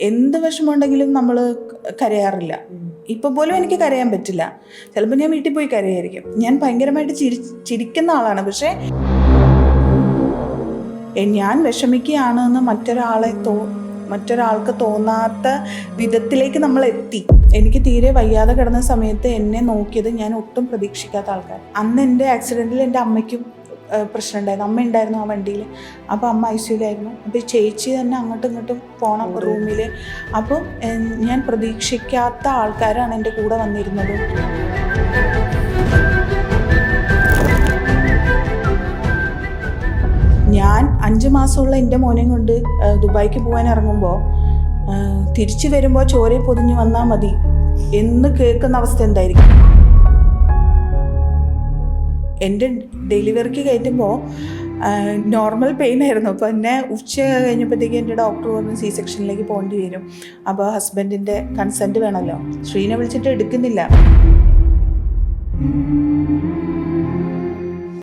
എന്ത് വിഷമമുണ്ടെങ്കിലും നമ്മൾ കരയാറില്ല. ഇപ്പം പോലും എനിക്ക് കരയാൻ പറ്റില്ല. ചിലപ്പോൾ ഞാൻ വീട്ടിൽ പോയി കരയായിരിക്കും. ഞാൻ ഭയങ്കരമായിട്ട് ചിരിക്കുന്ന ആളാണ്. പക്ഷേ ഞാൻ വിഷമിക്കുകയാണെന്ന് മറ്റൊരാൾക്ക് തോന്നാത്ത വിധത്തിലേക്ക് നമ്മൾ എത്തി. എനിക്ക് തീരെ വയ്യാതെ കിടന്ന സമയത്ത് എന്നെ നോക്കിയത് ഞാൻ ഒട്ടും പ്രതീക്ഷിക്കാത്ത ആൾക്കാർ. അന്ന് എൻ്റെ ആക്സിഡൻറ്റിൽ എൻ്റെ അമ്മയ്ക്കും പ്രശ്നം ഉണ്ടായിരുന്നു. അമ്മ ഉണ്ടായിരുന്നു ആ വണ്ടിയിൽ. അപ്പോൾ അമ്മ ഐസിയുലായിരുന്നു. അപ്പോൾ ചേച്ചി തന്നെ അങ്ങോട്ടും ഇങ്ങോട്ടും പോണം റൂമിൽ. അപ്പോൾ ഞാൻ പ്രതീക്ഷിക്കാത്ത ആൾക്കാരാണ് എൻ്റെ കൂടെ വന്നിരുന്നത്. ഞാൻ 5 മാസമുള്ള എൻ്റെ മോനെയും കൊണ്ട് ദുബായിക്ക് പോകാൻ ഇറങ്ങുമ്പോൾ തിരിച്ചു വരുമ്പോൾ ചോരയിൽ പൊതിഞ്ഞ് വന്നാൽ മതി എന്ന് കേൾക്കുന്ന അവസ്ഥ എന്തായിരിക്കും? എൻ്റെ ഡെലിവറിക്ക് കയറ്റുമ്പോൾ നോർമൽ പെയിൻ ആയിരുന്നു. അപ്പോൾ എന്നെ ഉച്ച കഴിഞ്ഞപ്പോഴത്തേക്ക് എൻ്റെ ഡോക്ടർ പറഞ്ഞു C-സെക്ഷനിലേക്ക് പോകേണ്ടി വരും. അപ്പോൾ ഹസ്ബൻഡിൻ്റെ കൺസെൻറ്റ് വേണമല്ലോ. ശ്രീനെ വിളിച്ചിട്ട് എടുക്കുന്നില്ല.